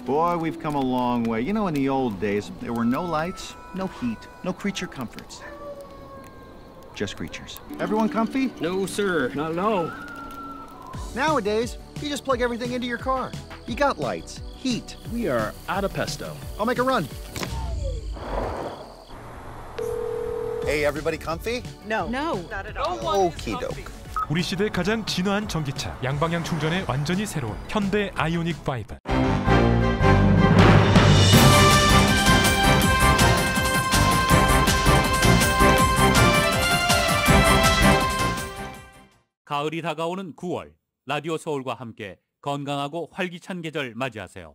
Boy, we've come a long way. You know, in the old days, there were no lights, no heat, no creature comforts. Just creatures. Everyone comfy? No, sir. Not at all. Nowadays, you just plug everything into your car. You got lights, heat. We are out of pesto. I'll make a run. Hey, everybody comfy? No. Not at all. Okie doke. 우리 시대 가장 진화한 전기차, 양방향 충전에 완전히 새로운 현대 아이오닉 5. 가을이 다가오는 9월, 라디오 서울과 함께 건강하고 활기찬 계절 맞이하세요.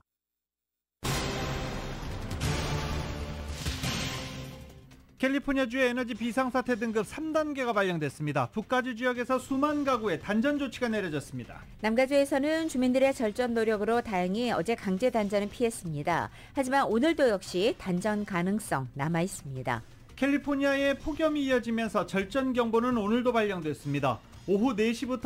캘리포니아주의 에너지 비상사태 등급 3단계가 발령됐습니다. 북가주 지역에서 수만 가구에 단전 조치가 내려졌습니다. 남가주에서는 주민들의 절전 노력으로 다행히 어제 강제 단전은 피했습니다. 하지만 오늘도 역시 단전 가능성 남아 있습니다. 캘리포니아에 폭염이 이어지면서 절전 경보는 오늘도 발령됐습니다. 오후 4시부터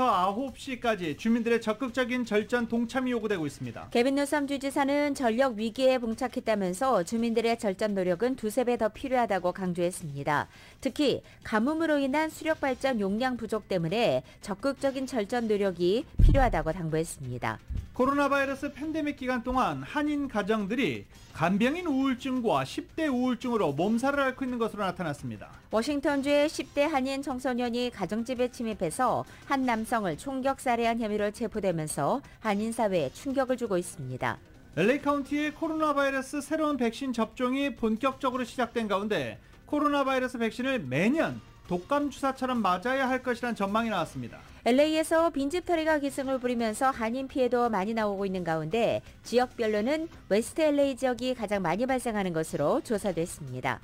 9시까지 주민들의 적극적인 절전 동참이 요구되고 있습니다. 개빈 뉴섬 주지사는 전력 위기에 봉착했다면서 주민들의 절전 노력은 두세 배 더 필요하다고 강조했습니다. 특히 가뭄으로 인한 수력 발전 용량 부족 때문에 적극적인 절전 노력이 필요하다고 당부했습니다. 코로나 바이러스 팬데믹 기간 동안 한인 가정들이 간병인 우울증과 10대 우울증으로 몸살을 앓고 있는 것으로 나타났습니다. 워싱턴주의 10대 한인 청소년이 가정집에 침입해서 한 남성을 총격 살해한 혐의로 체포되면서 한인 사회에 충격을 주고 있습니다. LA 카운티의 코로나 바이러스 새로운 백신 접종이 본격적으로 시작된 가운데 코로나 바이러스 백신을 매년 독감 주사처럼 맞아야 할 것이란 전망이 나왔습니다. LA에서 빈집털이가 기승을 부리면서 한인 피해도 많이 나오고 있는 가운데 지역별로는 웨스트 LA 지역이 가장 많이 발생하는 것으로 조사됐습니다.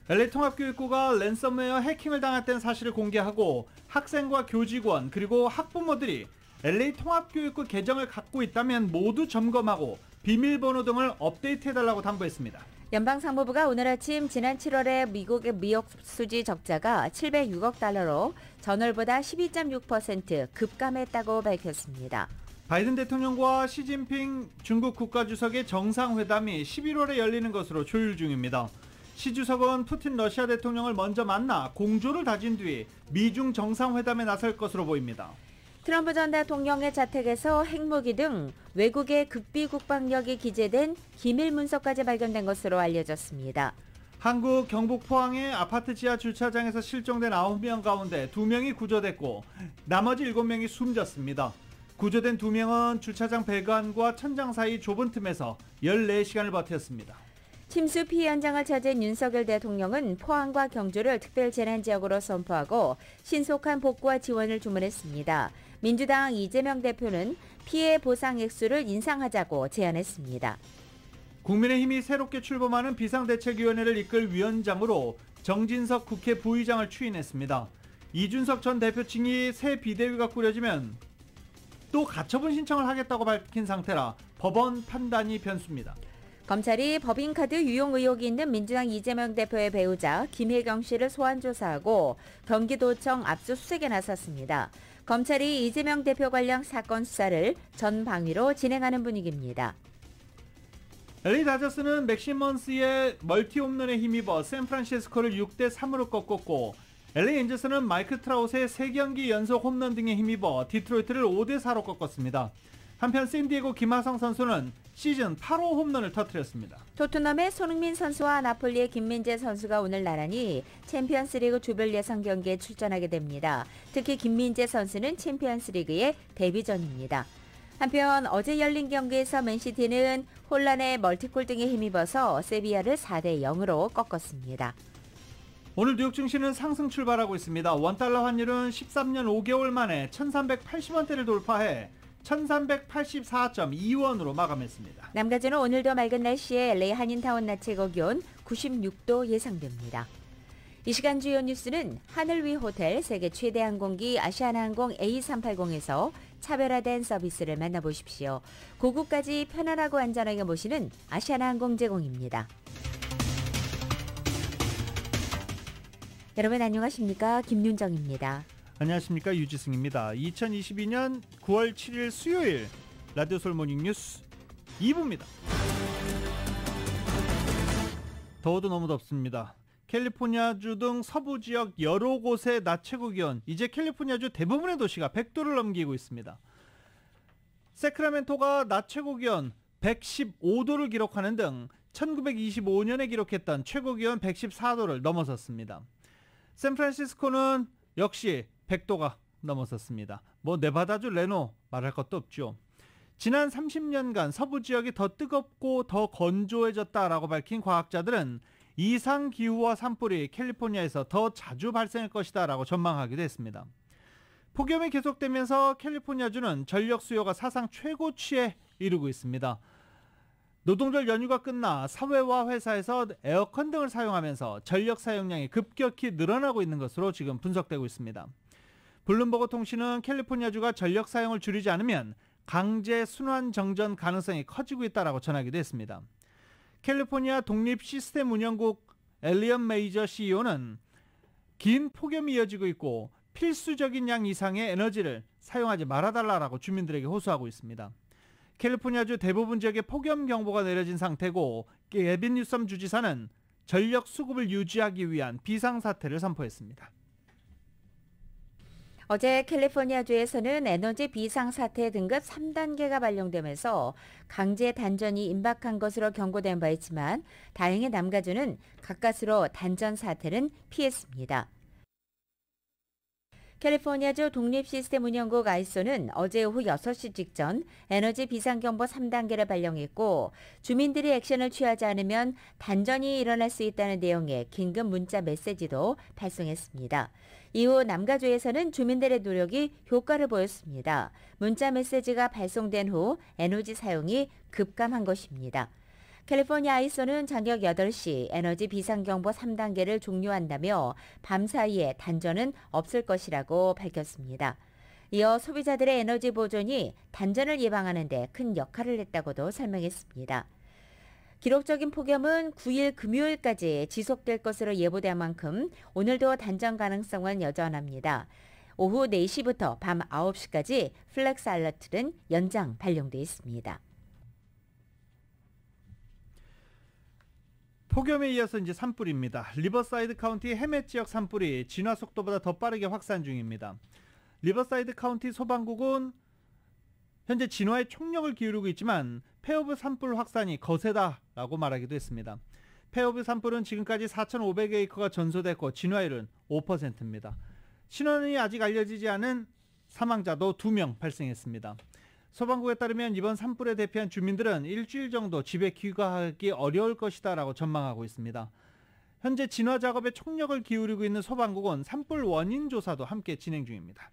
LA 통합교육부가 랜섬웨어 해킹을 당했다는 사실을 공개하고 학생과 교직원 그리고 학부모들이 LA 통합교육부 계정을 갖고 있다면 모두 점검하고 비밀번호 등을 업데이트해달라고 당부했습니다. 연방상무부가 오늘 아침 지난 7월에 미국의 미역 수지 적자가 706억 달러로 전월보다 12.6% 급감했다고 밝혔습니다. 바이든 대통령과 시진핑 중국 국가주석의 정상회담이 11월에 열리는 것으로 조율 중입니다. 시 주석은 푸틴 러시아 대통령을 먼저 만나 공조를 다진 뒤 미중 정상회담에 나설 것으로 보입니다. 트럼프 전 대통령의 자택에서 핵무기 등 외국의 극비 국방력이 기재된 기밀 문서까지 발견된 것으로 알려졌습니다. 한국 경북 포항의 아파트 지하 주차장에서 실종된 9명 가운데 2명이 구조됐고 나머지 7명이 숨졌습니다. 구조된 2명은 주차장 배관과 천장 사이 좁은 틈에서 14시간을 버텼습니다. 침수 피해 현장을 찾은 윤석열 대통령은 포항과 경주를 특별재난지역으로 선포하고 신속한 복구와 지원을 주문했습니다. 민주당 이재명 대표는 피해 보상 액수를 인상하자고 제안했습니다. 국민의힘이 새롭게 출범하는 비상대책위원회를 이끌 위원장으로 정진석 국회 부의장을 추인했습니다. 이준석 전 대표층이 새 비대위가 꾸려지면 또 가처분 신청을 하겠다고 밝힌 상태라 법원 판단이 변수입니다. 검찰이 법인카드 유용 의혹이 있는 민주당 이재명 대표의 배우자 김혜경 씨를 소환 조사하고 경기도청 압수수색에 나섰습니다. 검찰이 이재명 대표 관련 사건 수사를 전 방위로 진행하는 분위기입니다. LA 다저스는 맥시먼스의 멀티 홈런에 힘입어 샌프란시스코를 6대3으로 꺾었고 LA 엔젤스는 마이크 트라웃의 3경기 연속 홈런 등에 힘입어 디트로이트를 5대4로 꺾었습니다. 한편 샌디에고 김하성 선수는 시즌 8호 홈런을 터뜨렸습니다. 토트넘의 손흥민 선수와 나폴리의 김민재 선수가 오늘 나란히 챔피언스리그 조별 예선 경기에 출전하게 됩니다. 특히 김민재 선수는 챔피언스리그의 데뷔전입니다. 한편 어제 열린 경기에서 맨시티는 혼란의 멀티골 등에 힘입어서 세비야를 4대0으로 꺾었습니다. 오늘 뉴욕 증시는 상승 출발하고 있습니다. 원달러 환율은 13년 5개월 만에 1380원대를 돌파해 1384.2원으로 마감했습니다. 남가주는 오늘도 맑은 날씨에 LA 한인타운 낮 최고 기온 96도 예상됩니다. 이 시간 주요 뉴스는 하늘 위 호텔 세계 최대 항공기 아시아나항공 A380에서 차별화된 서비스를 만나보십시오. 고국까지 편안하고 안전하게 모시는 아시아나항공 제공입니다. 여러분 안녕하십니까? 김윤정입니다. 안녕하십니까? 유지승입니다. 2022년 9월 7일 수요일 라디오 서울 모닝 뉴스 2부입니다. 더워도 너무 덥습니다. 캘리포니아주 등 서부 지역 여러 곳의 낮 최고 기온, 이제 캘리포니아주 대부분의 도시가 100도를 넘기고 있습니다. 세크라멘토가 낮 최고 기온 115도를 기록하는 등 1925년에 기록했던 최고 기온 114도를 넘어섰습니다. 샌프란시스코는 역시 100도가 넘어섰습니다. 뭐 네바다주 레노 말할 것도 없죠. 지난 30년간 서부 지역이 더 뜨겁고 더 건조해졌다라고 밝힌 과학자들은 이상 기후와 산불이 캘리포니아에서 더 자주 발생할 것이다 라고 전망하기도 했습니다. 폭염이 계속되면서 캘리포니아주는 전력 수요가 사상 최고치에 이르고 있습니다. 노동절 연휴가 끝나 사회와 회사에서 에어컨 등을 사용하면서 전력 사용량이 급격히 늘어나고 있는 것으로 지금 분석되고 있습니다. 블룸버그 통신은 캘리포니아주가 전력 사용을 줄이지 않으면 강제 순환 정전 가능성이 커지고 있다라고 전하기도 했습니다. 캘리포니아 독립 시스템 운영국 엘리언 메이저 CEO는 긴 폭염이 이어지고 있고 필수적인 양 이상의 에너지를 사용하지 말아달라고 주민들에게 호소하고 있습니다. 캘리포니아주 대부분 지역에 폭염 경보가 내려진 상태고 게빈 뉴섬 주지사는 전력 수급을 유지하기 위한 비상사태를 선포했습니다. 어제 캘리포니아주에서는 에너지 비상사태 등급 3단계가 발령되면서 강제 단전이 임박한 것으로 경고된 바 있지만 다행히 남가주는 가까스로 단전 사태는 피했습니다. 캘리포니아주 독립시스템운영국 아이소는 어제 오후 6시 직전 에너지 비상경보 3단계를 발령했고 주민들이 액션을 취하지 않으면 단전이 일어날 수 있다는 내용의 긴급 문자 메시지도 발송했습니다. 이후 남가주에서는 주민들의 노력이 효과를 보였습니다. 문자 메시지가 발송된 후 에너지 사용이 급감한 것입니다. 캘리포니아 아이소는 저녁 8시 에너지 비상경보 3단계를 종료한다며 밤 사이에 단전은 없을 것이라고 밝혔습니다. 이어 소비자들의 에너지 보존이 단전을 예방하는 데 큰 역할을 했다고도 설명했습니다. 기록적인 폭염은 9일 금요일까지 지속될 것으로 예보된 만큼 오늘도 단전 가능성은 여전합니다. 오후 4시부터 밤 9시까지 플렉스 알러트는 연장 발령돼 있습니다. 폭염에 이어서 이제 산불입니다. 리버사이드 카운티 해멧 지역 산불이 진화 속도보다 더 빠르게 확산 중입니다. 리버사이드 카운티 소방국은 현재 진화에 총력을 기울이고 있지만 폐오브 산불 확산이 거세다라고 말하기도 했습니다. 폐오브 산불은 지금까지 4,500에이커가 전소됐고 진화율은 5%입니다. 신원이 아직 알려지지 않은 사망자도 2명 발생했습니다. 소방국에 따르면 이번 산불에 대피한 주민들은 일주일 정도 집에 귀가하기 어려울 것이다 라고 전망하고 있습니다. 현재 진화 작업에 총력을 기울이고 있는 소방국은 산불 원인 조사도 함께 진행 중입니다.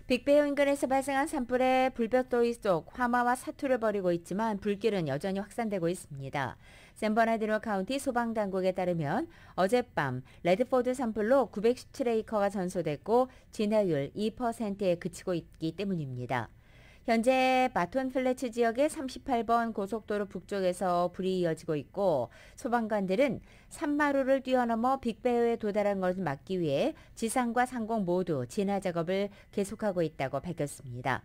빅베어 인근에서 발생한 산불에 불볕더위 속 화마와 사투를 벌이고 있지만 불길은 여전히 확산되고 있습니다. 샌버나디노 카운티 소방당국에 따르면 어젯밤 레드포드 산불로 917에이커가 전소됐고 진화율 2%에 그치고 있기 때문입니다. 현재 바톤 플래츠 지역의 38번 고속도로 북쪽에서 불이 이어지고 있고 소방관들은 산마루를 뛰어넘어 빅베어에 도달한 것을 막기 위해 지상과 상공 모두 진화 작업을 계속하고 있다고 밝혔습니다.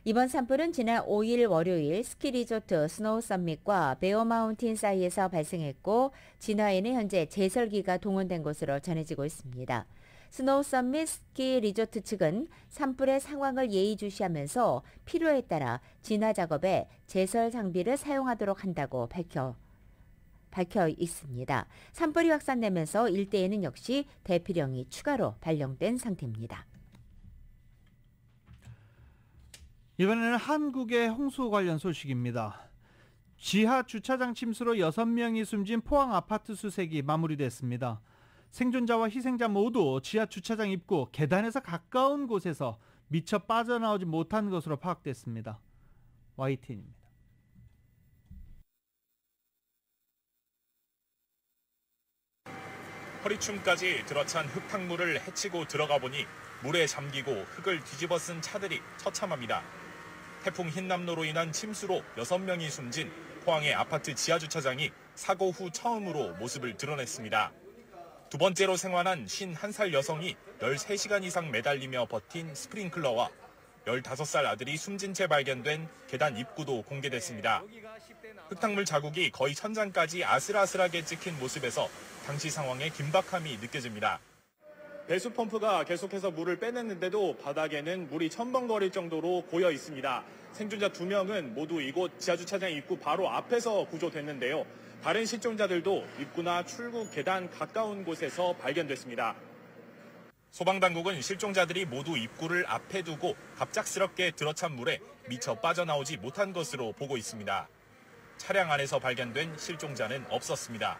이번 산불은 지난 5일 월요일 스키 리조트 스노우 썸밋과 베어 마운틴 사이에서 발생했고 진화에는 현재 제설기가 동원된 것으로 전해지고 있습니다. 스노우 썸밋 스키 리조트 측은 산불의 상황을 예의주시하면서 필요에 따라 진화 작업에 제설 장비를 사용하도록 한다고 밝혀 있습니다. 산불이 확산되면서 일대에는 역시 대피령이 추가로 발령된 상태입니다. 이번에는 한국의 홍수 관련 소식입니다. 지하 주차장 침수로 6명이 숨진 포항 아파트 수색이 마무리됐습니다. 생존자와 희생자 모두 지하 주차장 입구 계단에서 가까운 곳에서 미처 빠져나오지 못한 것으로 파악됐습니다. YTN입니다. 허리춤까지 들어찬 흙탕물을 헤치고 들어가 보니 물에 잠기고 흙을 뒤집어 쓴 차들이 처참합니다. 태풍 흰남노로 인한 침수로 6명이 숨진 포항의 아파트 지하주차장이 사고 후 처음으로 모습을 드러냈습니다. 두 번째로 생환한 51살 여성이 13시간 이상 매달리며 버틴 스프링클러와 15살 아들이 숨진 채 발견된 계단 입구도 공개됐습니다. 흙탕물 자국이 거의 천장까지 아슬아슬하게 찍힌 모습에서 당시 상황의 긴박함이 느껴집니다. 배수 펌프가 계속해서 물을 빼냈는데도 바닥에는 물이 첨벙거릴 정도로 고여 있습니다. 생존자 2명은 모두 이곳 지하주차장 입구 바로 앞에서 구조됐는데요. 다른 실종자들도 입구나 출구 계단 가까운 곳에서 발견됐습니다. 소방당국은 실종자들이 모두 입구를 앞에 두고 갑작스럽게 들어찬 물에 미처 빠져나오지 못한 것으로 보고 있습니다. 차량 안에서 발견된 실종자는 없었습니다.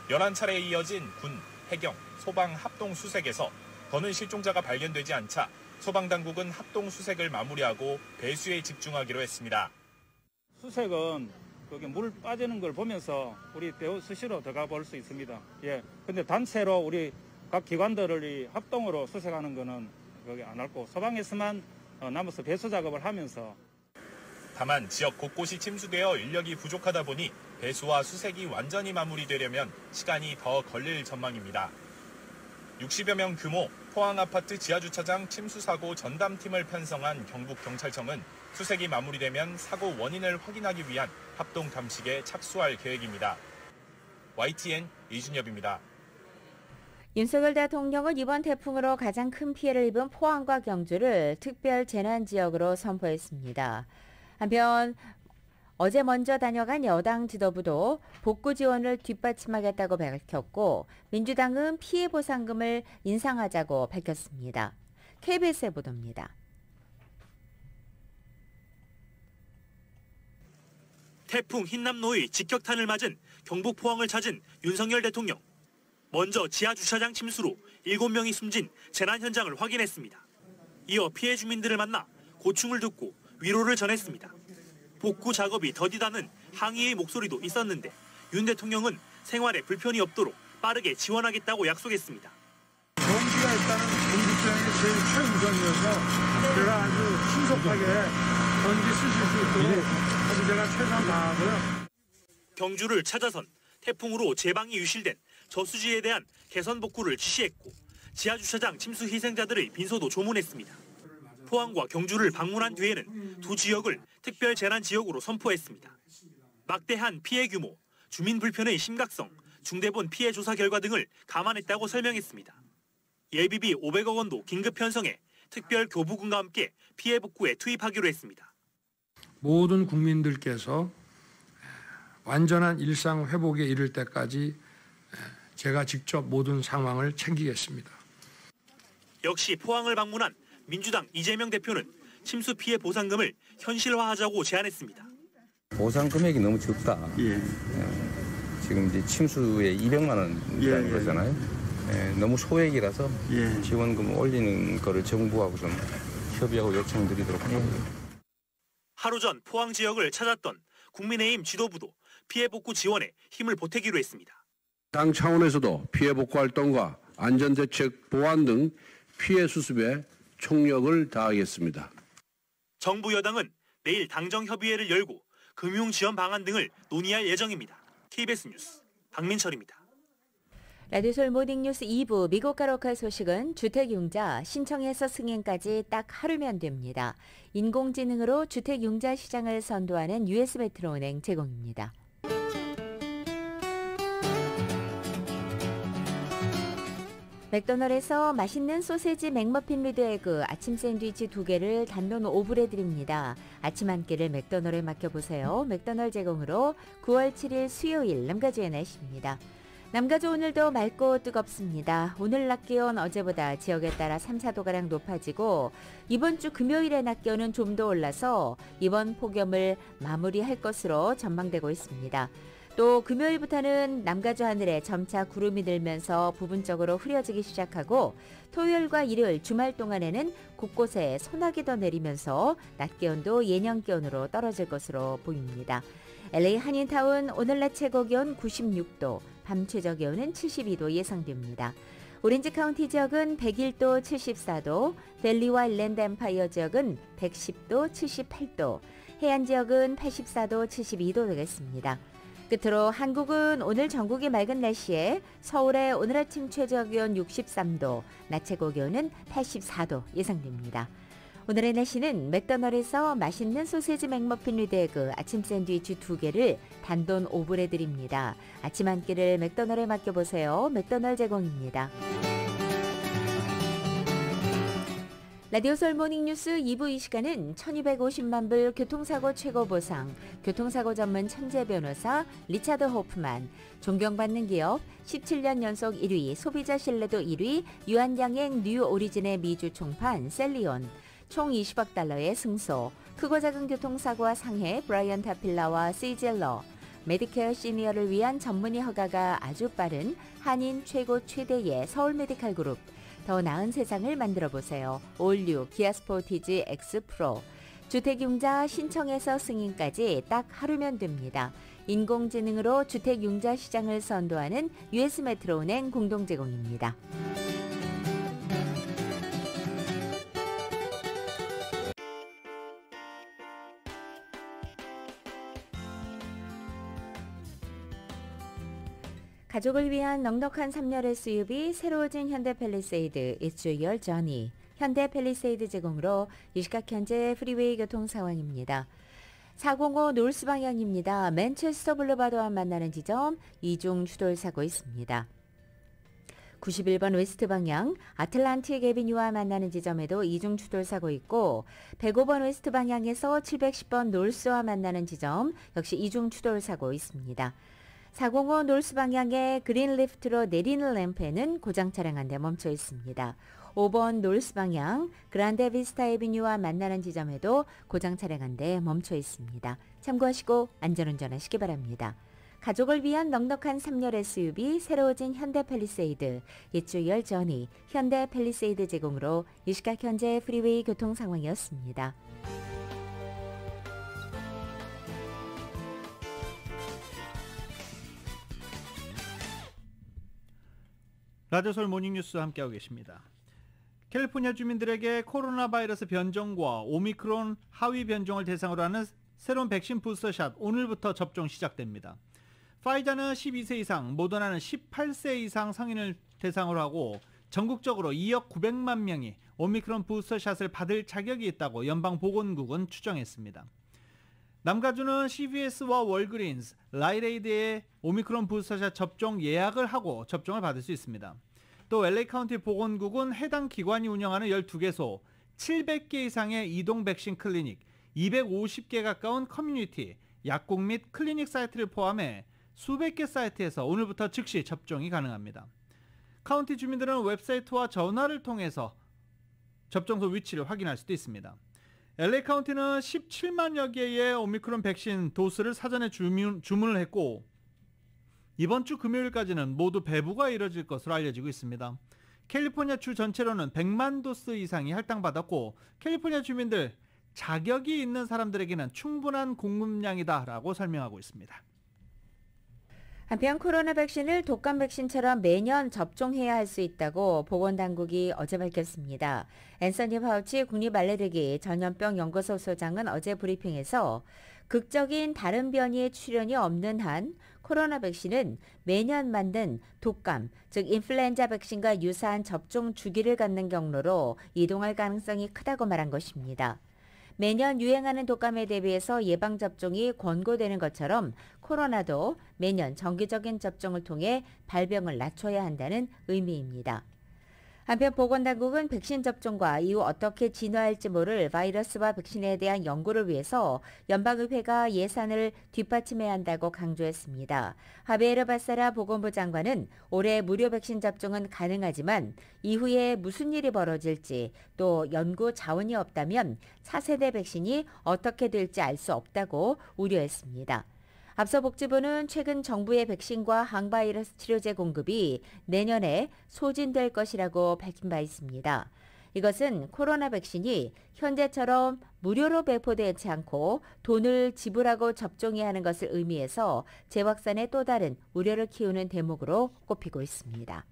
11차례에 이어진 군, 해경, 소방 합동 수색에서 더는 실종자가 발견되지 않자 소방당국은 합동 수색을 마무리하고 배수에 집중하기로 했습니다. 수색은 거기 물 빠지는 걸 보면서 우리 배후 수시로 들어가 볼 수 있습니다. 근데 단체로 우리 각 기관들을 합동으로 수색하는 거는 거기 안 할고 소방에서만 남아서 배수 작업을 하면서. 다만 지역 곳곳이 침수되어 인력이 부족하다 보니 배수와 수색이 완전히 마무리되려면 시간이 더 걸릴 전망입니다. 60여 명 규모 포항 아파트 지하주차장 침수 사고 전담팀을 편성한 경북경찰청은 수색이 마무리되면 사고 원인을 확인하기 위한 합동 감식에 착수할 계획입니다. YTN 이준엽입니다. 윤석열 대통령은 이번 태풍으로 가장 큰 피해를 입은 포항과 경주를 특별 재난 지역으로 선포했습니다. 한편 어제 먼저 다녀간 여당 지도부도 복구 지원을 뒷받침하겠다고 밝혔고 민주당은 피해 보상금을 인상하자고 밝혔습니다. KBS의 보도입니다. 태풍 흰남노의 직격탄을 맞은 경북 포항을 찾은 윤석열 대통령. 먼저 지하주차장 침수로 7명이 숨진 재난 현장을 확인했습니다. 이어 피해 주민들을 만나 고충을 듣고 위로를 전했습니다. 복구 작업이 더디다는 항의의 목소리도 있었는데 윤 대통령은 생활에 불편이 없도록 빠르게 지원하겠다고 약속했습니다. 경기가 일단은 경기장이 제일 최우선이어서 제가 아주 신속하게 전기 쓰실 수 있도록 아주 제가 최선 다하고요. 경주를 찾아선 태풍으로 제방이 유실된 저수지에 대한 개선 복구를 지시했고 지하주차장 침수 희생자들의 빈소도 조문했습니다. 포항과 경주를 방문한 뒤에는 두 지역을 특별 재난 지역으로 선포했습니다. 막대한 피해 규모, 주민 불편의 심각성, 중대본 피해 조사 결과 등을 감안했다고 설명했습니다. 예비비 500억 원도 긴급 편성해 특별 교부금과 함께 피해 복구에 투입하기로 했습니다. 모든 국민들께서 완전한 일상 회복에 이를 때까지 제가 직접 모든 상황을 챙기겠습니다. 역시 포항을 방문한 민주당 이재명 대표는 침수 피해 보상금을 현실화하자고 제안했습니다. 보상 금액이 너무 적다. 지금 이제 침수에 200만 원이라는 거잖아요. 너무 소액이라서 지원금 올리는 거를 정부하고 좀 협의하고 요청드리도록 합니다. 하루 전 포항 지역을 찾았던 국민의힘 지도부도 피해 복구 지원에 힘을 보태기로 했습니다. 당 차원에서도 피해 복구 활동과 안전대책 보완 등 피해 수습에 총력을 다하겠습니다. 정부 여당은 내일 당정협의회를 열고 금융지원 방안 등을 논의할 예정입니다. KBS 뉴스 박민철입니다. 라디오솔 모닝뉴스 2부 미국과 로컬 소식은 주택융자 신청에서 승인까지 딱 하루면 됩니다. 인공지능으로 주택융자 시장을 선도하는 US메트로은행 제공입니다. 맥도널드에서 맛있는 소세지 맥머핀 위드 에그 아침 샌드위치 2개를 단돈 5불에 드립니다. 아침 한 끼를 맥도널드에 맡겨보세요. 맥도널드 제공으로 9월 7일 수요일 남가주의 날씨입니다. 남가주 오늘도 맑고 뜨겁습니다. 오늘 낮 기온 어제보다 지역에 따라 3, 4도가량 높아지고 이번 주 금요일에 낮 기온은 좀 더 올라서 이번 폭염을 마무리할 것으로 전망되고 있습니다. 또 금요일부터는 남가주 하늘에 점차 구름이 늘면서 부분적으로 흐려지기 시작하고 토요일과 일요일 주말 동안에는 곳곳에 소나기 더 내리면서 낮 기온도 예년 기온으로 떨어질 것으로 보입니다. LA 한인타운 오늘 낮 최고 기온 96도, 밤 최저 기온은 72도 예상됩니다. 오렌지 카운티 지역은 101도 74도, 밸리와 일랜드 엠파이어 지역은 110도 78도, 해안 지역은 84도 72도 되겠습니다. 끝으로 한국은 오늘 전국이 맑은 날씨에 서울의 오늘 아침 최저 기온 63도, 낮 최고 기온은 84도 예상됩니다. 오늘의 날씨는 맥도날드에서 맛있는 소세지 맥머핀 위드에그 아침 샌드위치 2개를 단돈 5불에 드립니다. 아침 한 끼를 맥도날드에 맡겨보세요. 맥도날드 제공입니다. 라디오 서울 모닝뉴스 2부 이 시간은 1250만 불 교통사고 최고 보상, 교통사고 전문 천재 변호사 리차드 호프만, 존경받는 기업 17년 연속 1위, 소비자 신뢰도 1위, 유한양행 뉴 오리진의 미주 총판 셀리온, 총 20억 달러의 승소, 크고 작은 교통사고와 상해 브라이언 타필라와 시젤러, 메디케어 시니어를 위한 전문의 허가가 아주 빠른 한인 최고 최대의 서울 메디칼 그룹, 더 나은 세상을 만들어보세요. 올류 기아 스포티지 X 프로. 주택융자 신청에서 승인까지 딱 하루면 됩니다. 인공지능으로 주택융자 시장을 선도하는 US 메트로은행 공동 제공입니다. 가족을 위한 넉넉한 3열 SUV 새로워진 현대 팰리세이드 It's Your Journey. 현대 팰리세이드 제공으로 이 시각 현재 프리웨이 교통 상황입니다. 405 노스 방향입니다. 맨체스터 블루바드와 만나는 지점 이중 추돌 사고 있습니다. 91번 웨스트 방향 아틀란틱 애비뉴와 만나는 지점에도 이중 추돌 사고 있고 105번 웨스트 방향에서 710번 노스와 만나는 지점 역시 이중 추돌 사고 있습니다. 405 노스 방향의 그린 리프트로 내리는 램프에는 고장 차량 한 대 멈춰 있습니다. 5번 노스 방향 그란데 비스타 에비뉴와 만나는 지점에도 고장 차량 한 대 멈춰 있습니다. 참고하시고 안전운전하시기 바랍니다. 가족을 위한 넉넉한 3열 SUV 새로워진 현대 팰리세이드 It's Your Journey 현대 팰리세이드 제공으로 이 시각 현재 프리웨이 교통 상황이었습니다. 라디오 서울 모닝뉴스 함께하고 계십니다. 캘리포니아 주민들에게 코로나 바이러스 변종과 오미크론 하위 변종을 대상으로 하는 새로운 백신 부스터샷 오늘부터 접종 시작됩니다. 파이자는 12세 이상, 모더나는 18세 이상 성인을 대상으로 하고 전국적으로 2억 900만 명이 오미크론 부스터샷을 받을 자격이 있다고 연방보건국은 추정했습니다. 남가주는 CVS와 월그린스, 라이레이드의 오미크론 부스터샷 접종 예약을 하고 접종을 받을 수 있습니다. 또 LA 카운티 보건국은 해당 기관이 운영하는 12개소, 700개 이상의 이동 백신 클리닉, 250개 가까운 커뮤니티, 약국 및 클리닉 사이트를 포함해 수백 개 사이트에서 오늘부터 즉시 접종이 가능합니다. 카운티 주민들은 웹사이트와 전화를 통해서 접종소 위치를 확인할 수도 있습니다. LA 카운티는 17만여 개의 오미크론 백신 도스를 사전에 주문을 했고 이번 주 금요일까지는 모두 배부가 이뤄질 것으로 알려지고 있습니다. 캘리포니아 주 전체로는 100만 도스 이상이 할당받았고 캘리포니아 주민들 자격이 있는 사람들에게는 충분한 공급량이다라고 설명하고 있습니다. 한편 코로나 백신을 독감 백신처럼 매년 접종해야 할 수 있다고 보건당국이 어제 밝혔습니다. 앤서니 파우치 국립알레르기 전염병 연구소 소장은 어제 브리핑에서 극적인 다른 변이의 출현이 없는 한 코로나 백신은 매년 만든 독감, 즉 인플루엔자 백신과 유사한 접종 주기를 갖는 경로로 이동할 가능성이 크다고 말한 것입니다. 매년 유행하는 독감에 대비해서 예방접종이 권고되는 것처럼 코로나도 매년 정기적인 접종을 통해 발병을 낮춰야 한다는 의미입니다. 한편 보건당국은 백신 접종과 이후 어떻게 진화할지 모를 바이러스와 백신에 대한 연구를 위해서 연방의회가 예산을 뒷받침해야 한다고 강조했습니다. 하베르 바사라 보건부 장관은 올해 무료 백신 접종은 가능하지만 이후에 무슨 일이 벌어질지 또 연구 자원이 없다면 차세대 백신이 어떻게 될지 알 수 없다고 우려했습니다. 앞서 복지부는 최근 정부의 백신과 항바이러스 치료제 공급이 내년에 소진될 것이라고 밝힌 바 있습니다. 이것은 코로나 백신이 현재처럼 무료로 배포되지 않고 돈을 지불하고 접종해야 하는 것을 의미해서 재확산의 또 다른 우려를 키우는 대목으로 꼽히고 있습니다.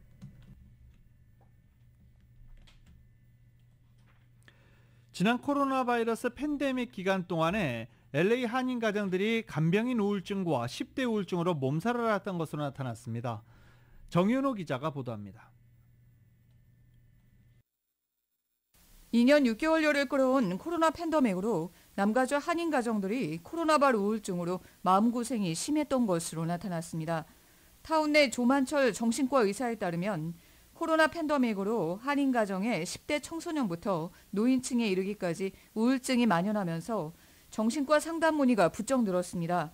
지난 코로나 바이러스 팬데믹 기간 동안에 LA 한인 가정들이 간병인 우울증과 10대 우울증으로 몸살을 앓았던 것으로 나타났습니다. 정윤호 기자가 보도합니다. 2년 6개월여를 끌어온 코로나 팬데믹으로 남가주 한인 가정들이 코로나발 우울증으로 마음고생이 심했던 것으로 나타났습니다. 타운 내 조만철 정신과 의사에 따르면 코로나 팬데믹으로 한인 가정의 10대 청소년부터 노인층에 이르기까지 우울증이 만연하면서 정신과 상담 문의가 부쩍 늘었습니다.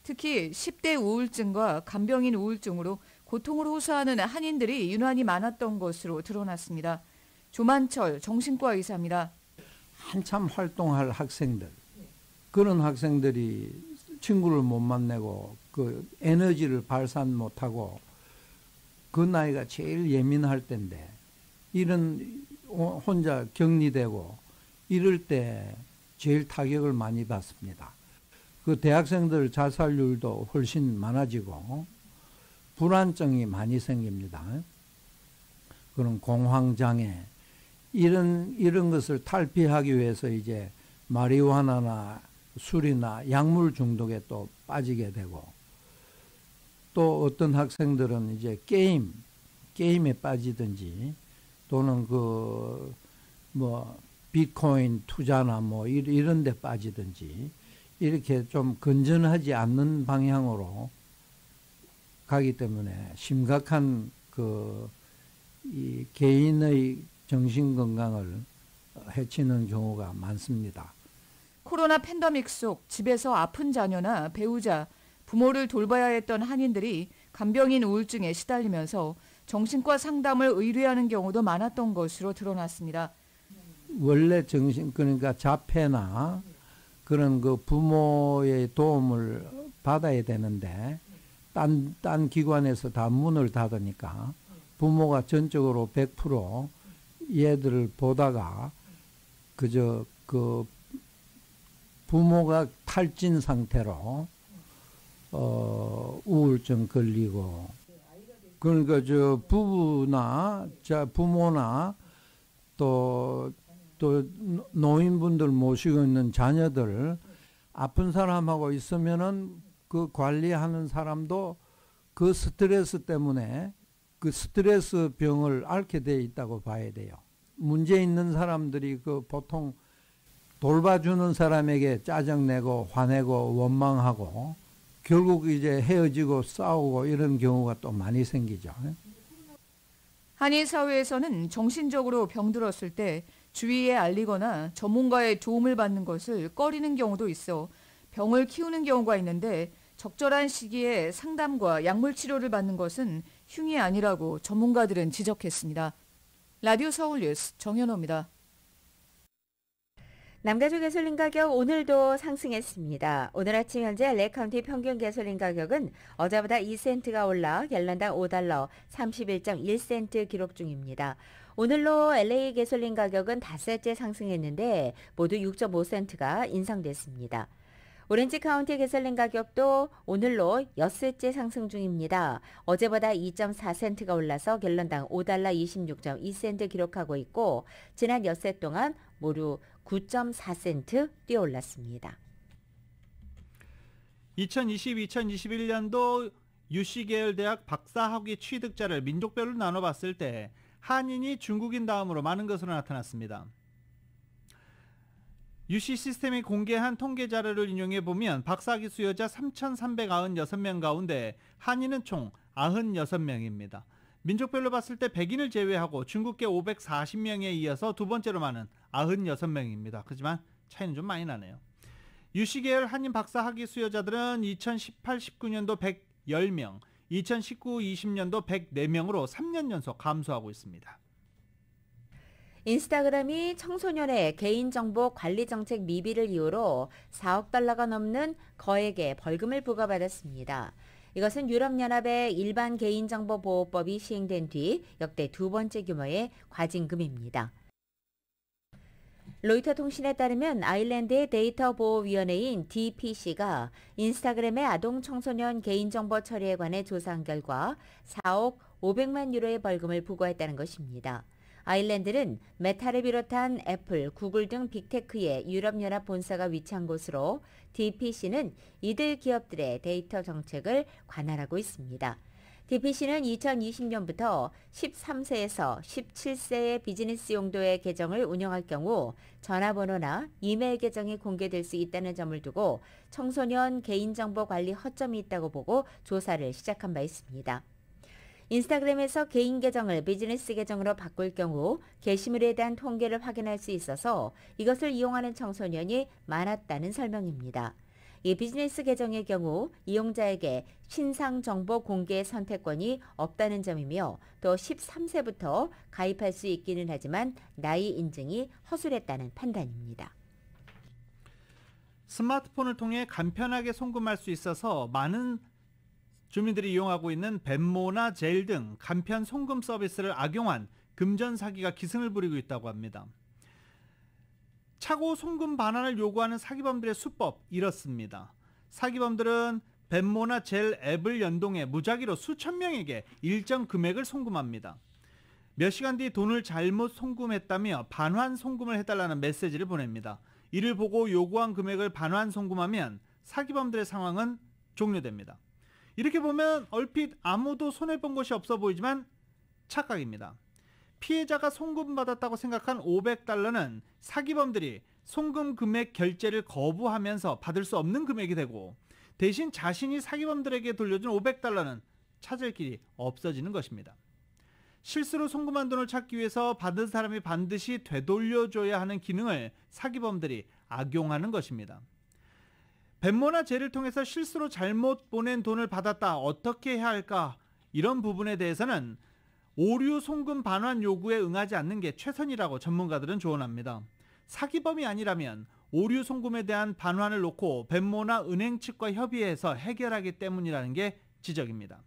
특히 10대 우울증과 간병인 우울증으로 고통을 호소하는 한인들이 유난히 많았던 것으로 드러났습니다. 조만철 정신과 의사입니다. 한참 활동할 학생들, 그런 학생들이 친구를 못 만나고 그 에너지를 발산 못하고 그 나이가 제일 예민할 때인데 이런 혼자 격리되고 이럴 때 제일 타격을 많이 받습니다. 그 대학생들 자살률도 훨씬 많아지고 불안증이 많이 생깁니다. 그런 공황장애 이런 것을 탈피하기 위해서 이제 마리화나나 술이나 약물 중독에 또 빠지게 되고 또 어떤 학생들은 이제 게임에 빠지든지 또는 비트코인 투자나 이런 데 빠지든지 이렇게 좀 건전하지 않는 방향으로 가기 때문에 심각한 이 개인의 정신 건강을 해치는 경우가 많습니다. 코로나 팬데믹 속 집에서 아픈 자녀나 배우자, 부모를 돌봐야 했던 한인들이 간병인 우울증에 시달리면서 정신과 상담을 의뢰하는 경우도 많았던 것으로 드러났습니다. 원래 그러니까 자폐나 그런 그 부모의 도움을 받아야 되는데 딴 기관에서 다 문을 닫으니까 부모가 전적으로 100% 얘들을 보다가 그저 그 부모가 탈진 상태로 우울증 걸리고 그러니까 저 부모나 또 노인분들 모시고 있는 자녀들 아픈 사람하고 있으면은 그 관리하는 사람도 그 스트레스 때문에 그 스트레스 병을 앓게 돼 있다고 봐야 돼요. 문제 있는 사람들이 그 보통 돌봐주는 사람에게 짜증내고 화내고 원망하고 결국 이제 헤어지고 싸우고 이런 경우가 또 많이 생기죠. 한인 사회에서는 정신적으로 병들었을 때 주위에 알리거나 전문가의 도움을 받는 것을 꺼리는 경우도 있어 병을 키우는 경우가 있는데 적절한 시기에 상담과 약물 치료를 받는 것은 흉이 아니라고 전문가들은 지적했습니다. 라디오 서울 뉴스 정현호입니다. 남가주 가솔린 가격 오늘도 상승했습니다. 오늘 아침 현재 LA 카운티 평균 가솔린 가격은 어제보다 2센트가 올라 갤런당 $5 31.1센트 기록 중입니다. 오늘로 LA 가솔린 가격은 닷새째 상승했는데 모두 6.5센트가 인상됐습니다. 오렌지 카운티 가솔린 가격도 오늘로 엿새째 상승 중입니다. 어제보다 2.4센트가 올라서 갤런당 $5 26.2센트 기록하고 있고 지난 엿새 동안 모두 9.4센트 뛰어올랐습니다. 2020-2021년도 UC 계열 대학 박사학위 취득자를 민족별로 나눠봤을 때 한인이 중국인 다음으로 많은 것으로 나타났습니다. UC 시스템이 공개한 통계 자료를 인용해 보면 박사학위 수요자 3,396명 가운데 한인은 총 96명입니다. 민족별로 봤을 때 백인을 제외하고 중국계 540명에 이어서 두 번째로 많은 96명입니다. 하지만 차이는 좀 많이 나네요. UC 계열 한인 박사학위 수요자들은 2018-19년도 110명, 2019-20년도 104명으로 3년 연속 감소하고 있습니다. 인스타그램이 청소년의 개인정보 관리 정책 미비를 이유로 4억 달러가 넘는 거액의 벌금을 부과받았습니다. 이것은 유럽연합의 일반 개인정보보호법이 시행된 뒤 역대 두 번째 규모의 과징금입니다. 로이터 통신에 따르면 아일랜드의 데이터 보호위원회인 DPC가 인스타그램의 아동 청소년 개인정보 처리에 관해 조사한 결과 4억 500만 유로의 벌금을 부과했다는 것입니다. 아일랜드는 메타를 비롯한 애플, 구글 등 빅테크의 유럽연합 본사가 위치한 곳으로 DPC는 이들 기업들의 데이터 정책을 관할하고 있습니다. DPC는 2020년부터 13세에서 17세의 비즈니스 용도의 계정을 운영할 경우 전화번호나 이메일 계정이 공개될 수 있다는 점을 두고 청소년 개인정보 관리 허점이 있다고 보고 조사를 시작한 바 있습니다. 인스타그램에서 개인 계정을 비즈니스 계정으로 바꿀 경우 게시물에 대한 통계를 확인할 수 있어서 이것을 이용하는 청소년이 많았다는 설명입니다. 이 비즈니스 계정의 경우 이용자에게 신상 정보 공개 선택권이 없다는 점이며 또 13세부터 가입할 수 있기는 하지만 나이 인증이 허술했다는 판단입니다. 스마트폰을 통해 간편하게 송금할 수 있어서 많은 주민들이 이용하고 있는 벤모나 젤 등 간편 송금 서비스를 악용한 금전 사기가 기승을 부리고 있다고 합니다. 차고 송금 반환을 요구하는 사기범들의 수법 이렇습니다. 사기범들은 벤모나 젤 앱을 연동해 무작위로 수천 명에게 일정 금액을 송금합니다. 몇 시간 뒤 돈을 잘못 송금했다며 반환 송금을 해달라는 메시지를 보냅니다. 이를 보고 요구한 금액을 반환 송금하면 사기범들의 상황은 종료됩니다. 이렇게 보면 얼핏 아무도 손해본 것이 없어 보이지만 착각입니다. 피해자가 송금받았다고 생각한 $500는 사기범들이 송금 금액 결제를 거부하면서 받을 수 없는 금액이 되고 대신 자신이 사기범들에게 돌려준 $500는 찾을 길이 없어지는 것입니다. 실수로 송금한 돈을 찾기 위해서 받은 사람이 반드시 되돌려줘야 하는 기능을 사기범들이 악용하는 것입니다. 벤모나 젤을 통해서 실수로 잘못 보낸 돈을 받았다. 어떻게 해야 할까? 이런 부분에 대해서는 오류 송금 반환 요구에 응하지 않는 게 최선이라고 전문가들은 조언합니다. 사기범이 아니라면 오류 송금에 대한 반환을 놓고 벤모나 은행 측과 협의해서 해결하기 때문이라는 게 지적입니다.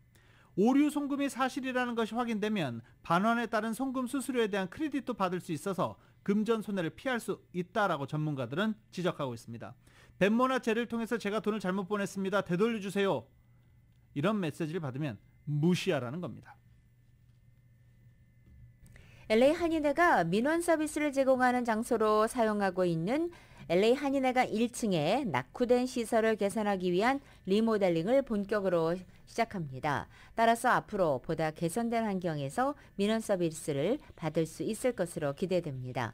오류 송금이 사실이라는 것이 확인되면 반환에 따른 송금 수수료에 대한 크레딧도 받을 수 있어서 금전 손해를 피할 수 있다라고 전문가들은 지적하고 있습니다. 벤모나 젤을 통해서 제가 돈을 잘못 보냈습니다. 되돌려주세요. 이런 메시지를 받으면 무시하라는 겁니다. LA 한인회가 민원 서비스를 제공하는 장소로 사용하고 있는 LA 한인회가 1층에 낙후된 시설을 개선하기 위한 리모델링을 본격으로 시작합니다. 따라서 앞으로 보다 개선된 환경에서 민원 서비스를 받을 수 있을 것으로 기대됩니다.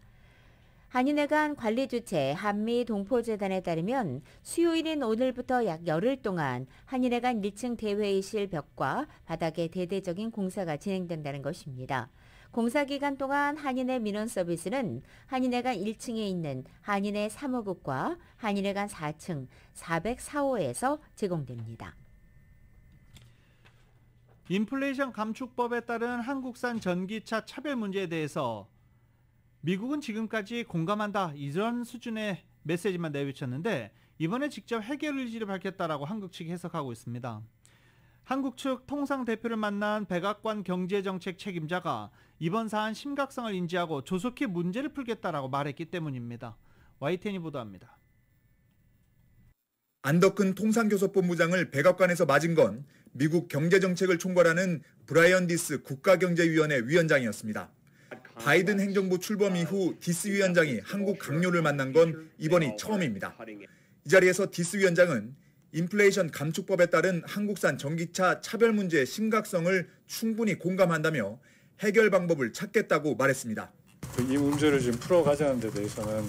한인회관 관리 주체 한미동포재단에 따르면 수요일인 오늘부터 약 열흘 동안 한인회관 1층 대회의실 벽과 바닥에 대대적인 공사가 진행된다는 것입니다. 공사 기간 동안 한인회 민원 서비스는 한인회관 1층에 있는 한인회 사무국과 한인회관 4층 404호에서 제공됩니다. 인플레이션 감축법에 따른 한국산 전기차 차별 문제에 대해서 미국은 지금까지 공감한다 이런 수준의 메시지만 내비쳤는데 이번에 직접 해결 의지를 밝혔다라고 한국 측이 해석하고 있습니다. 한국 측 통상 대표를 만난 백악관 경제정책 책임자가 이번 사안 심각성을 인지하고 조속히 문제를 풀겠다라고 말했기 때문입니다. YTN이 보도합니다. 안덕근 통상교섭본부장을 백악관에서 맞은 건 미국 경제정책을 총괄하는 브라이언 디스 국가경제위원회 위원장이었습니다. 바이든 행정부 출범 이후 디스 위원장이 한국 강요를 만난 건 이번이 처음입니다. 이 자리에서 디스 위원장은 인플레이션 감축법에 따른 한국산 전기차 차별 문제의 심각성을 충분히 공감한다며 해결 방법을 찾겠다고 말했습니다. 이 문제를 지금 풀어가자는 데 대해서는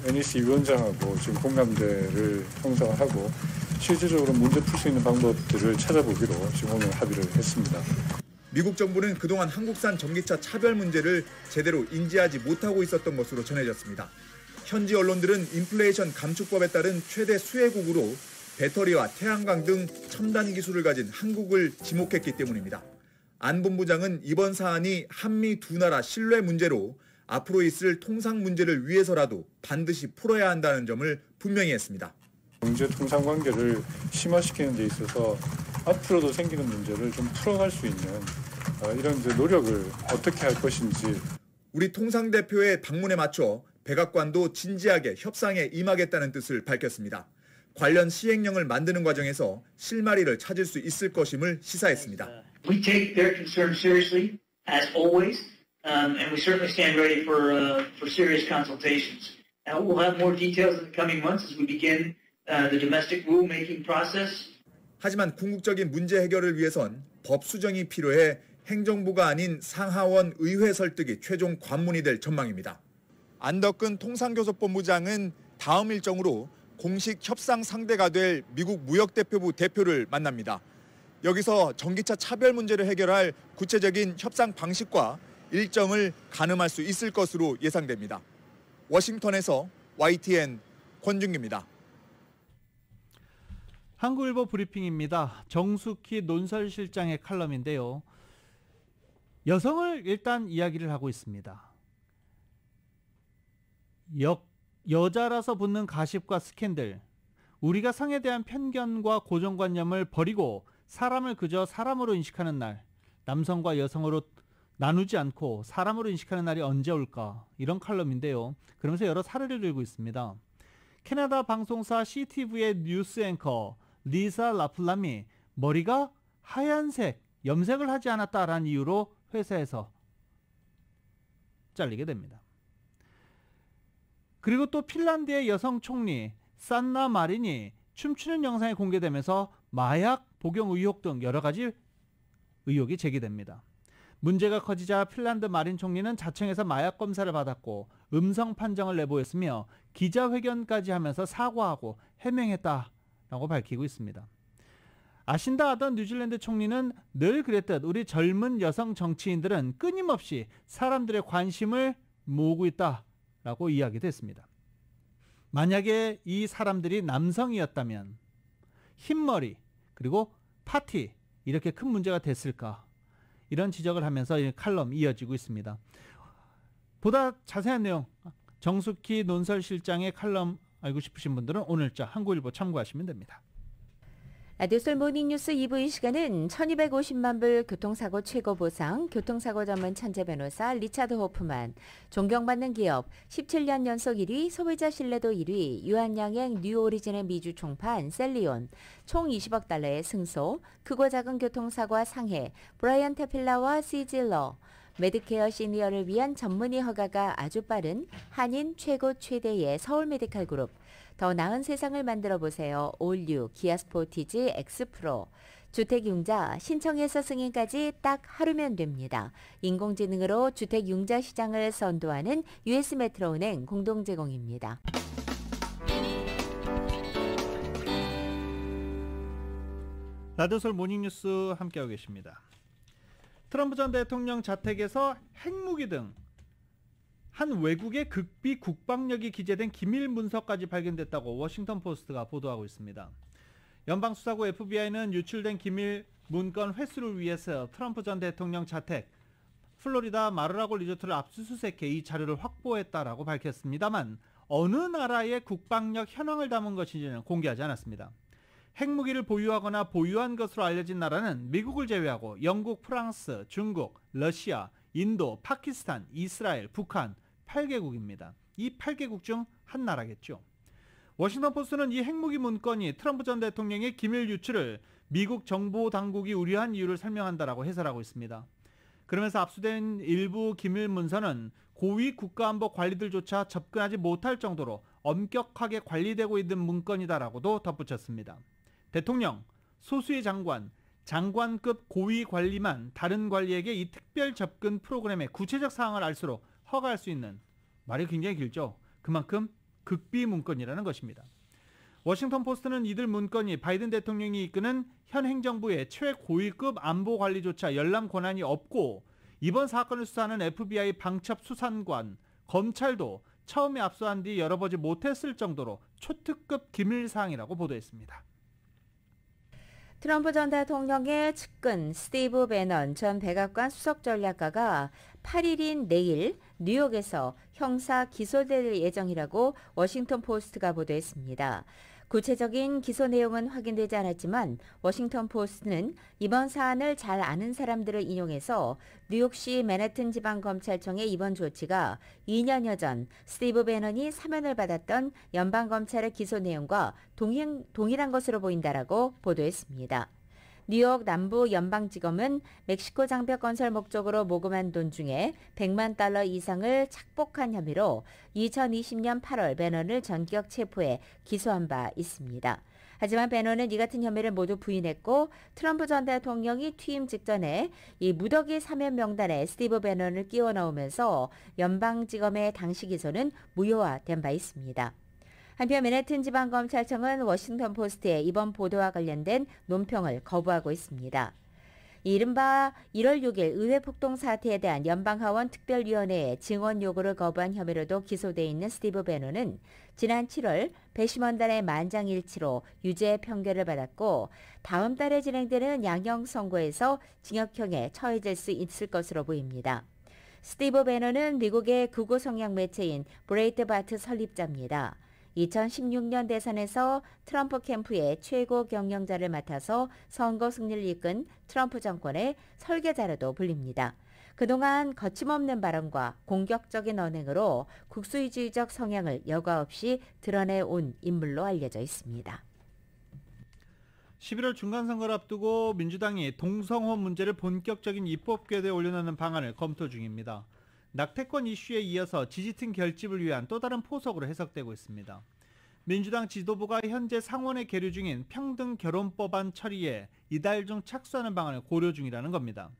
NEC 위원장하고 지금 공감대를 형성하고 실질적으로 문제 풀 수 있는 방법들을 찾아보기로 지금 오늘 합의를 했습니다. 미국 정부는 그동안 한국산 전기차 차별 문제를 제대로 인지하지 못하고 있었던 것으로 전해졌습니다. 현지 언론들은 인플레이션 감축법에 따른 최대 수혜국으로 배터리와 태양광 등 첨단 기술을 가진 한국을 지목했기 때문입니다. 안 본부장은 이번 사안이 한미 두 나라 신뢰 문제로 앞으로 있을 통상 문제를 위해서라도 반드시 풀어야 한다는 점을 분명히 했습니다. 경제 통상 관계를 심화시키는 데 있어서 앞으로도 생기는 문제를 좀 풀어갈 수 있는 이런 노력을 어떻게 할 것인지. 우리 통상대표의 방문에 맞춰 백악관도 진지하게 협상에 임하겠다는 뜻을 밝혔습니다. 관련 시행령을 만드는 과정에서 실마리를 찾을 수 있을 것임을 시사했습니다. We take their concerns seriously, as always, and we certainly stand ready for serious consultations. We'll have more details in the coming months as we begin the domestic rulemaking process. 하지만 궁극적인 문제 해결을 위해선 법 수정이 필요해 행정부가 아닌 상하원 의회 설득이 최종 관문이 될 전망입니다. 안덕근 통상교섭본부장은 다음 일정으로 공식 협상 상대가 될 미국 무역대표부 대표를 만납니다. 여기서 전기차 차별 문제를 해결할 구체적인 협상 방식과 일정을 가늠할 수 있을 것으로 예상됩니다. 워싱턴에서 YTN 권준기입니다. 한국일보 브리핑입니다. 정숙희 논설실장의 칼럼인데요. 여성을 일단 이야기를 하고 있습니다. 여자라서 붙는 가십과 스캔들, 우리가 성에 대한 편견과 고정관념을 버리고 사람을 그저 사람으로 인식하는 날, 남성과 여성으로 나누지 않고 사람으로 인식하는 날이 언제 올까? 이런 칼럼인데요. 그러면서 여러 사례를 들고 있습니다. 캐나다 방송사 CTV의 뉴스 앵커 리사 라플람이 머리가 하얀색, 염색을 하지 않았다라는 이유로 회사에서 잘리게 됩니다. 그리고 또 핀란드의 여성 총리 산나 마린이 춤추는 영상이 공개되면서 마약 복용 의혹 등 여러 가지 의혹이 제기됩니다. 문제가 커지자 핀란드 마린 총리는 자청에서 마약 검사를 받았고 음성 판정을 내보였으며 기자회견까지 하면서 사과하고 해명했다라고 밝히고 있습니다. 아신다 아던 뉴질랜드 총리는 늘 그랬듯 우리 젊은 여성 정치인들은 끊임없이 사람들의 관심을 모으고 있다라고 이야기됐습니다. 만약에 이 사람들이 남성이었다면 흰머리 그리고 파티 이렇게 큰 문제가 됐을까? 이런 지적을 하면서 이 칼럼 이어지고 있습니다. 보다 자세한 내용 정숙희 논설실장의 칼럼 알고 싶으신 분들은 오늘자 한국일보 참고하시면 됩니다. 라디오솔 모닝뉴스 2부 이 시간은 1250만 불 교통사고 최고 보상, 교통사고 전문 천재 변호사 리차드 호프만, 존경받는 기업 17년 연속 1위, 소비자 신뢰도 1위, 유한양행 뉴오리진의 미주 총판 셀리온, 총 20억 달러의 승소, 크고 작은 교통사고와 상해, 브라이언 테필라와 시질러, 메디케어 시니어를 위한 전문의 허가가 아주 빠른 한인 최고 최대의 서울 메디칼 그룹, 더 나은 세상을 만들어 보세요. 올뉴 기아 스포티지 X 프로. 주택융자 신청해서 승인까지 딱 하루면 됩니다. 인공지능으로 주택융자 시장을 선도하는 US 메트로은행 공동 제공입니다. 라디오솔 모닝뉴스 함께하고 계십니다. 트럼프 전 대통령 자택에서 핵무기 등 한 외국의 극비 국방력이 기재된 기밀 문서까지 발견됐다고 워싱턴 포스트가 보도하고 있습니다. 연방수사국 FBI는 유출된 기밀 문건 회수를 위해서 트럼프 전 대통령 자택 플로리다 마르라고 리조트를 압수수색해 이 자료를 확보했다라고 밝혔습니다만 어느 나라의 국방력 현황을 담은 것인지는 공개하지 않았습니다. 핵무기를 보유하거나 보유한 것으로 알려진 나라는 미국을 제외하고 영국, 프랑스, 중국, 러시아, 인도, 파키스탄, 이스라엘, 북한 8개국입니다. 이 8개국 중 한 나라겠죠. 워싱턴 포스트는 이 핵무기 문건이 트럼프 전 대통령의 기밀 유출을 미국 정보 당국이 우려한 이유를 설명한다라고 해설하고 있습니다. 그러면서 압수된 일부 기밀 문서는 고위 국가안보 관리들조차 접근하지 못할 정도로 엄격하게 관리되고 있는 문건이다라고도 덧붙였습니다. 대통령, 소수의 장관, 장관급 고위 관리만 다른 관리에게 이 특별 접근 프로그램의 구체적 사항을 알수록 허가할 수 있는, 말이 굉장히 길죠. 그만큼 극비 문건이라는 것입니다. 워싱턴 포스트는 이들 문건이 바이든 대통령이 이끄는 현 행정부의 최고위급 안보 관리조차 열람 권한이 없고 이번 사건을 수사하는 FBI 방첩 수산관, 검찰도 처음에 압수한 뒤 열어보지 못했을 정도로 초특급 기밀사항이라고 보도했습니다. 트럼프 전 대통령의 측근 스티브 배넌 전 백악관 수석전략가가 8일인 내일 뉴욕에서 형사 기소될 예정이라고 워싱턴 포스트가 보도했습니다. 구체적인 기소 내용은 확인되지 않았지만 워싱턴 포스트는 이번 사안을 잘 아는 사람들을 인용해서 뉴욕시 맨해튼 지방검찰청의 이번 조치가 2년여 전 스티브 배넌이 사면을 받았던 연방검찰의 기소 내용과 동일한 것으로 보인다라고 보도했습니다. 뉴욕 남부 연방지검은 멕시코 장벽 건설 목적으로 모금한 돈 중에 100만 달러 이상을 착복한 혐의로 2020년 8월 배넌을 전격 체포해 기소한 바 있습니다. 하지만 배너는 이 같은 혐의를 모두 부인했고 트럼프 전 대통령이 퇴임 직전에 이 무더기 사면 명단에 스티브 배너를 끼워 넣으면서 연방지검의 당시 기소는 무효화된 바 있습니다. 한편 맨해튼 지방검찰청은 워싱턴 포스트의 이번 보도와 관련된 논평을 거부하고 있습니다. 이른바 1월 6일 의회 폭동 사태에 대한 연방하원 특별위원회의 증언 요구를 거부한 혐의로도 기소돼 있는 스티브 배너는 지난 7월 배심원단의 만장일치로 유죄 판결을 받았고 다음 달에 진행되는 양형 선고에서 징역형에 처해질 수 있을 것으로 보입니다. 스티브 배너는 미국의 극우 성향 매체인 브레이트바트 설립자입니다. 2016년 대선에서 트럼프 캠프의 최고 경영자를 맡아서 선거 승리를 이끈 트럼프 정권의 설계자로도 불립니다. 그동안 거침없는 발언과 공격적인 언행으로 국수주의적 성향을 여과 없이 드러내온 인물로 알려져 있습니다. 11월 중간선거를 앞두고 민주당이 동성혼 문제를 본격적인 입법 궤도에 올려놓는 방안을 검토 중입니다. 낙태권 이슈에 이어서 지지층 결집을 위한 또 다른 포석으로 해석되고 있습니다. 민주당 지도부가 현재 상원에 계류 중인 평등 결혼법안 처리에 이달 중 착수하는 방안을 고려 중이라는 겁니다.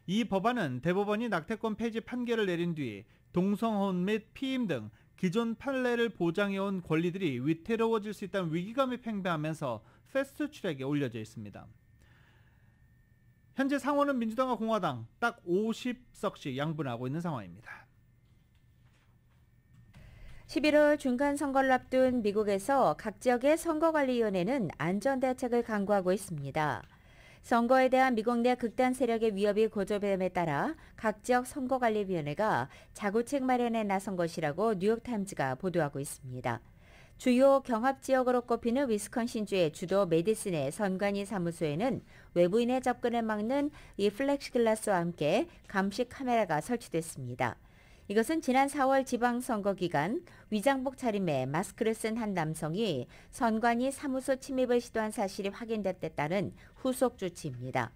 이 법안은 대법원이 낙태권 폐지 판결을 내린 뒤 동성혼 및 피임 등 기존 판례를 보장해온 권리들이 위태로워질 수 있다는 위기감이 팽배하면서 패스트 트랙에 올려져 있습니다. 현재 상원은 민주당과 공화당 딱 50석씩 양분하고 있는 상황입니다. 11월 중간선거를 앞둔 미국에서 각 지역의 선거관리위원회는 안전대책을 강구하고 있습니다. 선거에 대한 미국 내 극단 세력의 위협이 고조됨에 따라 각 지역 선거관리위원회가 자구책 마련에 나선 것이라고 뉴욕타임즈가 보도하고 있습니다. 주요 경합지역으로 꼽히는 위스콘신주의 주도 메디슨의 선관위 사무소에는 외부인의 접근을 막는 이 플렉시글라스와 함께 감시 카메라가 설치됐습니다. 이것은 지난 4월 지방선거 기간 위장복 차림에 마스크를 쓴 한 남성이 선관위 사무소 침입을 시도한 사실이 확인됐다는 따른 후속 조치입니다.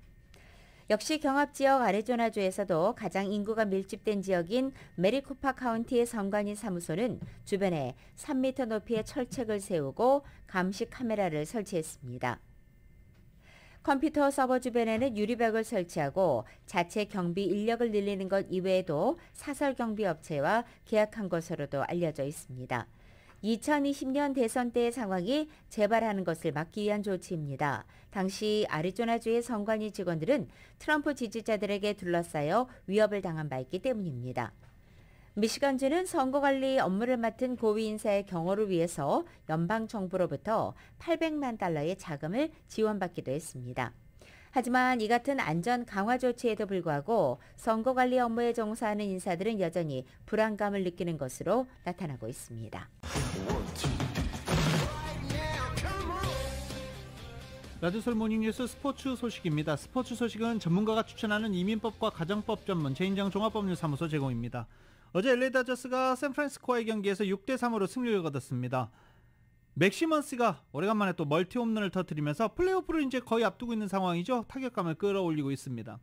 역시 경합지역 애리조나주에서도 가장 인구가 밀집된 지역인 메리코파 카운티의 선관위 사무소는 주변에 3m 높이의 철책을 세우고 감시 카메라를 설치했습니다. 컴퓨터 서버 주변에는 유리벽을 설치하고 자체 경비 인력을 늘리는 것 이외에도 사설 경비 업체와 계약한 것으로도 알려져 있습니다. 2020년 대선 때의 상황이 재발하는 것을 막기 위한 조치입니다. 당시 애리조나주의 선관위 직원들은 트럼프 지지자들에게 둘러싸여 위협을 당한 바 있기 때문입니다. 미시건주는 선거관리 업무를 맡은 고위 인사의 경호를 위해서 연방정부로부터 800만 달러의 자금을 지원받기도 했습니다. 하지만 이 같은 안전 강화 조치에도 불구하고 선거관리 업무에 종사하는 인사들은 여전히 불안감을 느끼는 것으로 나타나고 있습니다. 라디오솔 모닝뉴스 스포츠 소식입니다. 스포츠 소식은 전문가가 추천하는 이민법과 가정법 전문 제2정 종합법률사무소 제공입니다. 어제 LA 다저스가 샌프란시스코와의 경기에서 6대3으로 승리를 거뒀습니다. 맥 시먼스가 오래간만에 또 멀티 홈런을 터뜨리면서 플레이오프를 이제 거의 앞두고 있는 상황이죠. 타격감을 끌어올리고 있습니다.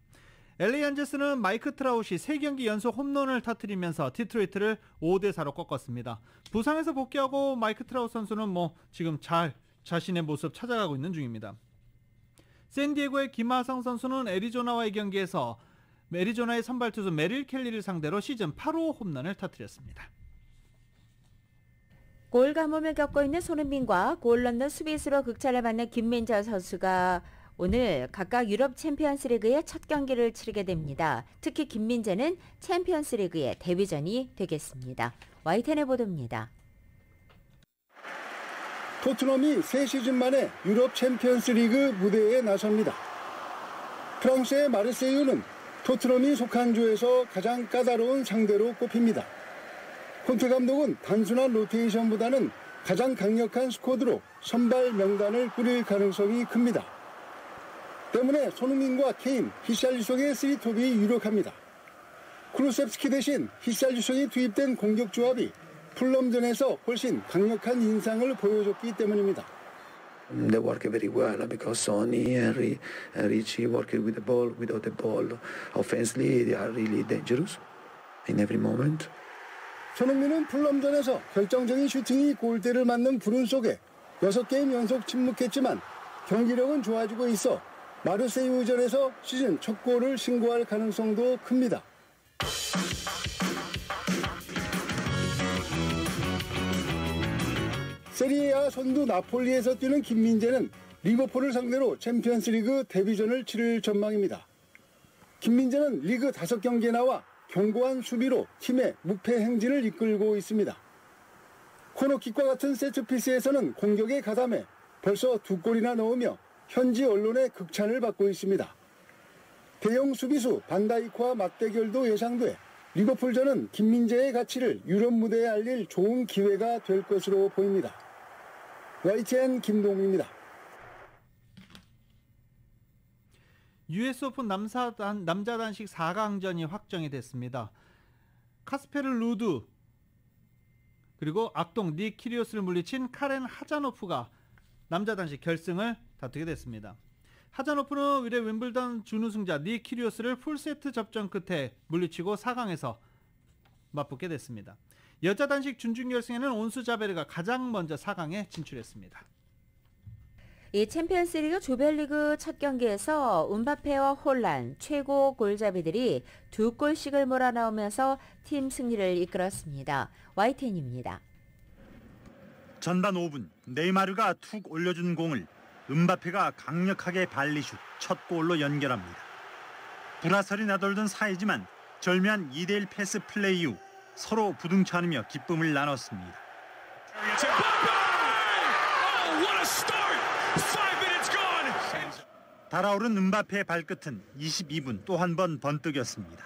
LA 안젤스는 마이크 트라웃이 3경기 연속 홈런을 터뜨리면서 디트로이트를 5대4로 꺾었습니다. 부상에서 복귀하고 마이크 트라웃 선수는 지금 잘 자신의 모습 찾아가고 있는 중입니다. 샌디에고의 김하성 선수는 애리조나와의 경기에서 애리조나의 선발 투수 메릴 켈리를 상대로 시즌 8호 홈런을 터뜨렸습니다. 골 가뭄을 겪고 있는 손흥민과 골 넣는 수비수로 극찬을 받는 김민재 선수가 오늘 각각 유럽 챔피언스리그의 첫 경기를 치르게 됩니다. 특히 김민재는 챔피언스리그의 데뷔전이 되겠습니다. YTN의 보도입니다. 토트넘이 3시즌 만에 유럽 챔피언스리그 무대에 나섭니다. 프랑스의 마르세유는 토트넘이 속한 조에서 가장 까다로운 상대로 꼽힙니다. 콘테 감독은 단순한 로테이션보다는 가장 강력한 스쿼드로 선발 명단을 꾸릴 가능성이 큽니다. 때문에 손흥민과 케인, 히샬리송의 3톱이 유력합니다. 쿠루셉스키 대신 히샬리송이 투입된 공격 조합이 풀럼전에서 훨씬 강력한 인상을 보여줬기 때문입니다. They work very well because Sonny and Richie work with the ball, without the ball. Offensively, they are really dangerous in every moment. 손흥민은 풀럼전에서 결정적인 슈팅이 골대를 맞는 불운 속에 6게임 연속 침묵했지만 경기력은 좋아지고 있어 마르세유전에서 시즌 첫 골을 신고할 가능성도 큽니다. 세리에A 선두 나폴리에서 뛰는 김민재는 리버풀을 상대로 챔피언스리그 데뷔전을 치를 전망입니다. 김민재는 리그 5경기에 나와 견고한 수비로 팀의 무패 행진을 이끌고 있습니다. 코너킥과 같은 세트피스에서는 공격에 가담해 벌써 2골이나 넣으며 현지 언론의 극찬을 받고 있습니다. 대형 수비수 반다이크와 맞대결도 예상돼 리버풀전은 김민재의 가치를 유럽 무대에 알릴 좋은 기회가 될 것으로 보입니다. YTN 김동입니다. US 오픈 남자 단식 4강전이 확정이 됐습니다. 카스페르 루드 그리고 악동 닉 키리오스를 물리친 카렌 하자노프가 남자 단식 결승을 다투게 됐습니다. 하자노프는 의뢰 윈블던 준우승자 닉 키리오스를 풀세트 접전 끝에 물리치고 4강에서 맞붙게 됐습니다. 여자 단식 준중결승에는 온수 자베르가 가장 먼저 4강에 진출했습니다. 이 챔피언스리그 조별리그 첫 경기에서 음바페와 홀란 최고 골잡이들이 2골씩을 몰아넣으면서 팀 승리를 이끌었습니다. YTN입니다. 전반 5분 네이마르가 툭 올려준 공을 음바페가 강력하게 발리슛 첫 골로 연결합니다. 불화설이 나돌던 사이지만 절묘한 2대1 패스 플레이 후 서로 부둥쳐 안으며 기쁨을 나눴습니다. 달아오른 음바페의 발끝은 22분 또 한 번 번뜩였습니다.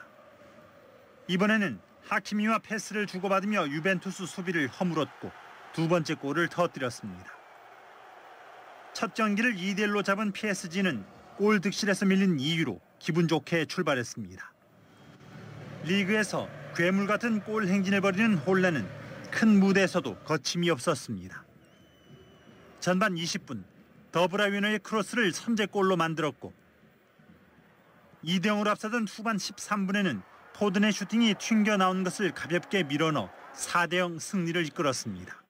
이번에는 하키미와 패스를 주고받으며 유벤투스 수비를 허물었고 두 번째 골을 터뜨렸습니다. 첫 경기를 2대1로 잡은 PSG는 골 득실에서 밀린 2위로 기분 좋게 출발했습니다. 리그에서 괴물 같은 골 행진을 벌이는 홀란은 큰 무대에서도 거침이 없었습니다. 전반 20분 더브라위너의 크로스를 선제골로 만들었고 2대0으로 앞서던 후반 13분에는 포든의 슈팅이 튕겨 나온 것을 가볍게 밀어넣어 4대0 승리를 이끌었습니다.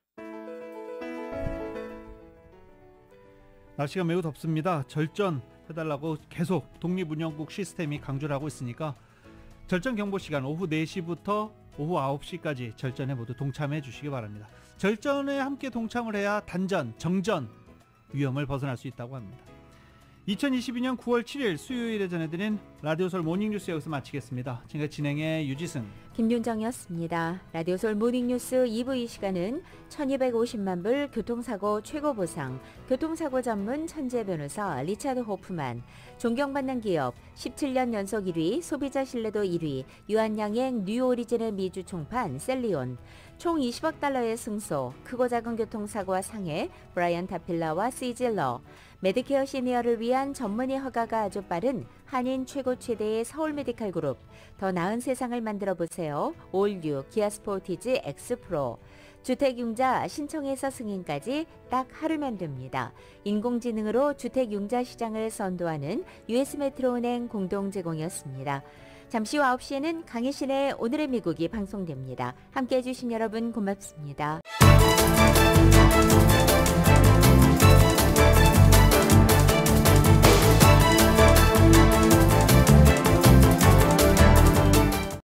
날씨가 매우 덥습니다. 절전해달라고 계속 독립운영국 시스템이 강조를 하고 있으니까 절전 경보 시간 오후 4시부터 오후 9시까지 절전에 모두 동참해 주시기 바랍니다. 절전에 함께 동참을 해야 단전, 정전 위험을 벗어날 수 있다고 합니다. 2022년 9월 7일 수요일에 전해드린 라디오솔 모닝뉴스 여기서 마치겠습니다. 지금까지 진행의 유지승, 김윤정이었습니다. 라디오솔 모닝뉴스 2부 이 시간은 1250만 불 교통사고 최고보상, 교통사고 전문 천재 변호사 리차드 호프만, 존경받는 기업 17년 연속 1위, 소비자 신뢰도 1위, 유한양행 뉴오리진의 미주 총판 셀리온, 총 20억 달러의 승소, 크고 작은 교통사고와 상해 브라이언 타필라와 시질러, 메디케어 시니어를 위한 전문의 허가가 아주 빠른 한인 최고 최대의 서울 메디칼 그룹, 더 나은 세상을 만들어 보세요. 올뉴 기아 스포티지 X 프로, 주택융자 신청에서 승인까지 딱 하루면 됩니다. 인공지능으로 주택융자 시장을 선도하는 US메트로은행 공동 제공이었습니다. 잠시 후 9시에는 강혜신의 오늘의 미국이 방송됩니다. 함께해 주신 여러분 고맙습니다.